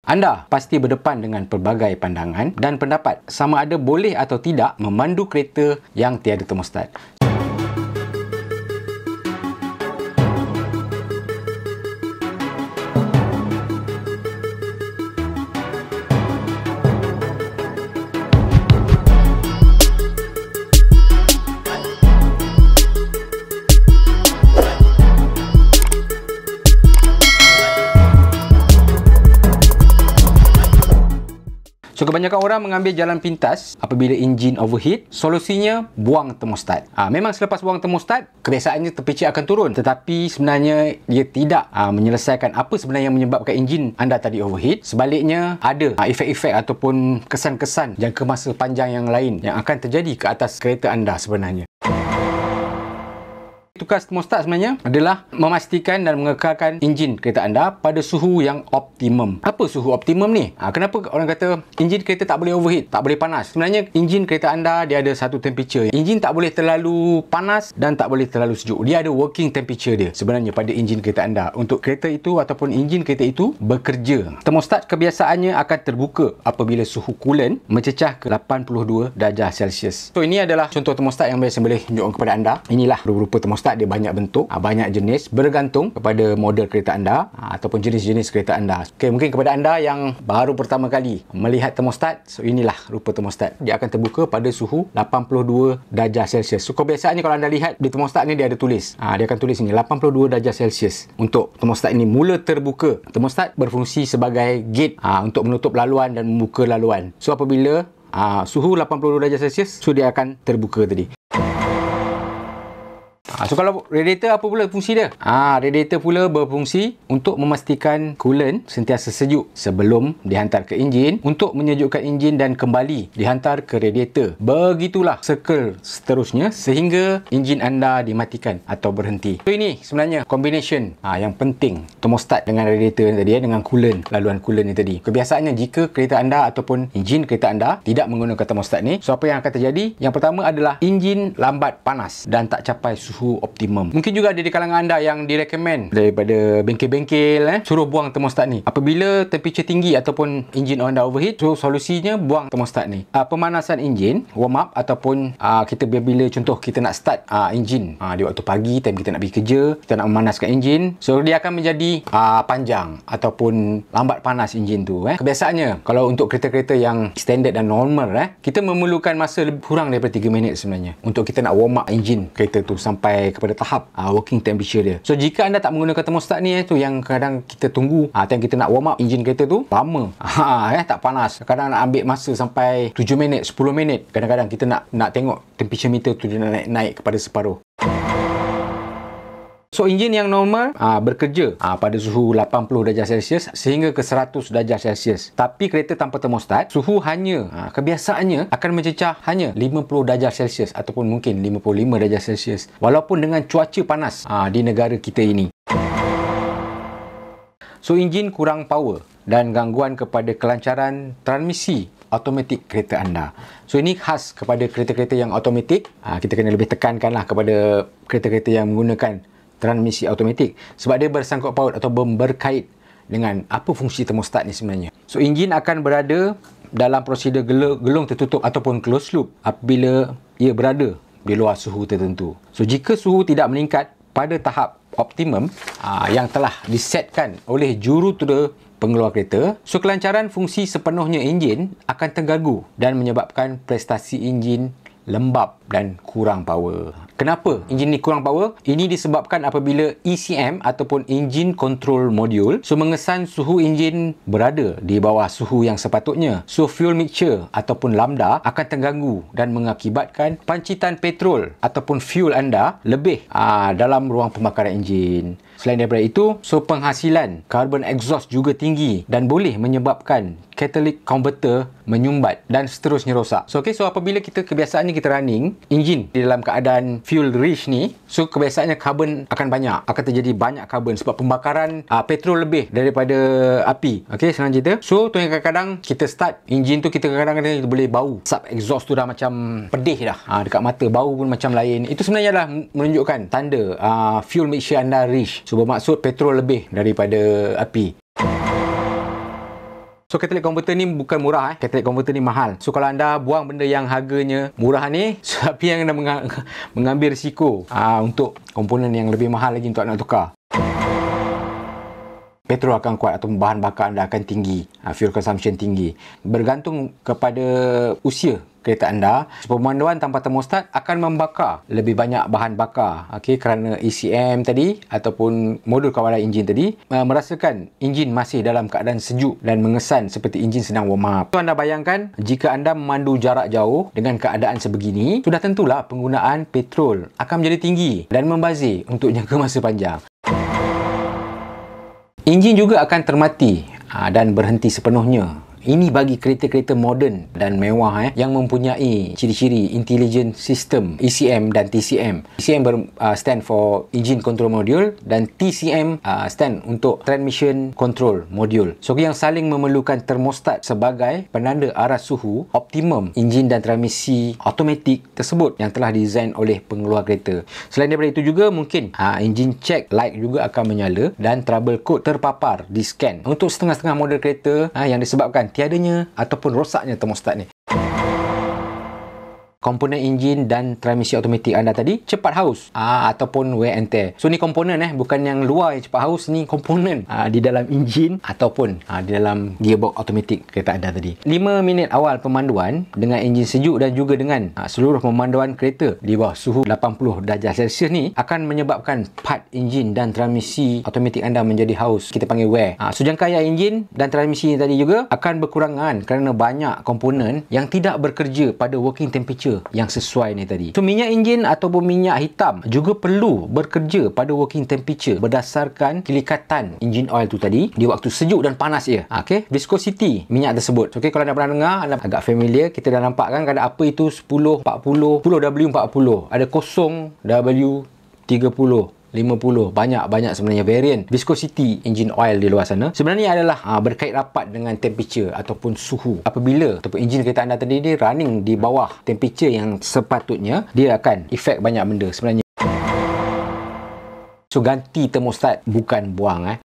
Anda pasti berdepan dengan pelbagai pandangan dan pendapat sama ada boleh atau tidak memandu kereta yang tiada termostat. So, kebanyakan orang mengambil jalan pintas apabila enjin overheat. Solusinya, buang termostat. Memang selepas buang termostat, kebiasaannya terpicit akan turun. Tetapi sebenarnya dia tidak menyelesaikan apa sebenarnya yang menyebabkan enjin anda tadi overheat. Sebaliknya, ada efek-efek ataupun kesan-kesan jangka masa panjang yang lain yang akan terjadi ke atas kereta anda sebenarnya. Tugas termostat sebenarnya adalah memastikan dan mengekalkan enjin kereta anda pada suhu yang optimum. Apa suhu optimum ni? Kenapa orang kata enjin kereta tak boleh overheat, tak boleh panas? Sebenarnya enjin kereta anda dia ada satu temperature. Enjin tak boleh terlalu panas dan tak boleh terlalu sejuk. Dia ada working temperature dia sebenarnya pada enjin kereta anda. Untuk kereta itu ataupun enjin kereta itu bekerja. Termostat kebiasaannya akan terbuka apabila suhu coolant mencecah ke 82 darjah Celsius. So, ini adalah contoh termostat yang biasa boleh tunjukkan kepada anda. Inilah rupa-rupa termostat. Dia banyak bentuk, banyak jenis, bergantung kepada model kereta anda ataupun jenis-jenis kereta anda. Okey, mungkin kepada anda yang baru pertama kali melihat termostat, so inilah rupa termostat. Dia akan terbuka pada suhu 82 darjah Celsius. So, kebiasaannya kalau anda lihat di termostat ni dia ada tulis. Dia akan tulis ini 82 darjah Celsius. Untuk termostat ini mula terbuka. Termostat berfungsi sebagai gate untuk menutup laluan dan membuka laluan. So, apabila suhu 82 darjah Celsius, so dia akan terbuka tadi. So, kalau radiator apa pula fungsi dia? Radiator pula berfungsi untuk memastikan coolant sentiasa sejuk sebelum dihantar ke enjin, untuk menyejukkan enjin dan kembali dihantar ke radiator. Begitulah circle seterusnya sehingga enjin anda dimatikan atau berhenti. So, ini sebenarnya combination yang penting termostat dengan radiator ni tadi, dengan coolant, laluan coolant ni tadi. Kebiasaannya jika kereta anda ataupun enjin kereta anda tidak menggunakan termostat ni, so apa yang akan terjadi? Yang pertama adalah enjin lambat panas dan tak capai suhu optimum. Mungkin juga ada di kalangan anda yang direkomend daripada bengkel-bengkel suruh buang termostat ni apabila temperature tinggi ataupun enjin anda overheat. So, solusinya buang termostat ni. Pemanasan enjin, warm up, ataupun kita bila contoh kita nak start enjin di waktu pagi, time kita nak pergi kerja, kita nak memanaskan enjin, so dia akan menjadi panjang ataupun lambat panas enjin tu. Kebiasaannya kalau untuk kereta-kereta yang standard dan normal, kita memerlukan masa kurang daripada 3 minit sebenarnya untuk kita nak warm up enjin kereta tu sampai kepada tahap working temperature dia. So, jika anda tak menggunakan termostat ni, tu yang kadang kita tunggu time kita nak warm up enjin kereta tu lama, tak panas. Kadang nak ambil masa sampai 7 minit, 10 minit. Kadang-kadang kita nak tengok temperature meter tu dia naik kepada separuh. So, enjin yang normal bekerja pada suhu 80 darjah Celsius sehingga ke 100 darjah Celsius. Tapi kereta tanpa termostat, suhu hanya kebiasaannya akan mencecah hanya 50 darjah Celsius ataupun mungkin 55 darjah Celsius. Walaupun dengan cuaca panas di negara kita ini. So, enjin kurang power dan gangguan kepada kelancaran transmisi automatik kereta anda. So, ini khas kepada kereta-kereta yang automatik. Kita kena lebih tekankanlah kepada kereta-kereta yang menggunakan transmisi automatik sebab dia bersangkut paut atau berkait dengan apa fungsi termostat ni sebenarnya. So, enjin akan berada dalam prosedur gelung tertutup ataupun closed loop apabila ia berada di luar suhu tertentu. So, jika suhu tidak meningkat pada tahap optimum yang telah disetkan oleh jurutera pengeluar kereta, so kelancaran fungsi sepenuhnya enjin akan terganggu dan menyebabkan prestasi enjin lembab dan kurang power. Kenapa enjin ni kurang power? Ini disebabkan apabila ECM ataupun Engine Control Module mengesan suhu enjin berada di bawah suhu yang sepatutnya. So, fuel mixture ataupun lambda akan terganggu dan mengakibatkan pancitan petrol ataupun fuel anda lebih dalam ruang pembakaran enjin. Selain daripada itu, penghasilan carbon exhaust juga tinggi dan boleh menyebabkan catalytic converter menyumbat dan seterusnya rosak. So, apabila kebiasaannya kita running enjin di dalam keadaan fuel rich ni, kebiasaannya carbon akan banyak, akan terjadi banyak carbon sebab pembakaran petrol lebih daripada api. Senang cerita. So, tu yang kadang-kadang kita start enjin tu, kita kadang-kadang kita boleh bau. Sub exhaust tu dah macam pedih dah. Dekat mata bau pun macam lain. Itu sebenarnya adalah menunjukkan tanda fuel mixture anda rich. So, bermaksud petrol lebih daripada api. So catalytic converter ni bukan murah. Catalytic converter ni mahal. So kalau anda buang benda yang harganya murah ni, siapa yang anda mengambil risiko untuk komponen yang lebih mahal lagi untuk anda tukar. Petrol akan kuat atau bahan bakar anda akan tinggi, fuel consumption tinggi. Bergantung kepada usia kereta anda, pemanduan tanpa termostat akan membakar lebih banyak bahan bakar. Kerana ECM tadi ataupun modul kawalan enjin tadi merasakan enjin masih dalam keadaan sejuk dan mengesan seperti enjin sedang warm up. So anda bayangkan jika anda memandu jarak jauh dengan keadaan sebegini, sudah tentulah penggunaan petrol akan menjadi tinggi dan membazir untuk jangka masa panjang. Enjin juga akan termati dan berhenti sepenuhnya. Ini bagi kereta-kereta moden dan mewah yang mempunyai ciri-ciri Intelligent System ECM dan TCM. ECM stand for Engine Control Module dan TCM stand untuk Transmission Control Module. So yang saling memerlukan termostat sebagai penanda arah suhu optimum enjin dan transmisi automatik tersebut yang telah dizain oleh pengeluar kereta. Selain daripada itu juga mungkin engine check light juga akan menyala dan trouble code terpapar di scan untuk setengah-setengah model kereta yang disebabkan tiadanya ataupun rosaknya termostat ni. Komponen enjin dan transmisi automatik anda tadi cepat haus ataupun wear and tear. So ni komponen bukan yang luar yang cepat haus, ni komponen di dalam enjin ataupun di dalam gearbox automatik kereta anda tadi. 5 minit awal pemanduan dengan enjin sejuk dan juga dengan seluruh pemanduan kereta di bawah suhu 80 darjah Celsius ni akan menyebabkan part enjin dan transmisi automatik anda menjadi haus. Kita panggil wear. So jangka hayat enjin dan transmisi tadi juga akan berkurangan kerana banyak komponen yang tidak bekerja pada working temperature yang sesuai ni tadi. So minyak enjin ataupun minyak hitam juga perlu bekerja pada working temperature berdasarkan kilikatan enjin oil tu tadi di waktu sejuk dan panas dia. Viscosity minyak tersebut. Kalau anda pernah dengar, anda agak familiar, kita dah nampak kan ada apa itu 10, 40, 10W40. Ada 0W30, 50, banyak sebenarnya varian viscosity engine oil di luar sana. Sebenarnya adalah berkait rapat dengan temperature ataupun suhu. Apabila ataupun enjin kereta anda tadi dia running di bawah temperature yang sepatutnya, dia akan efek banyak benda sebenarnya. So ganti termostat bukan buang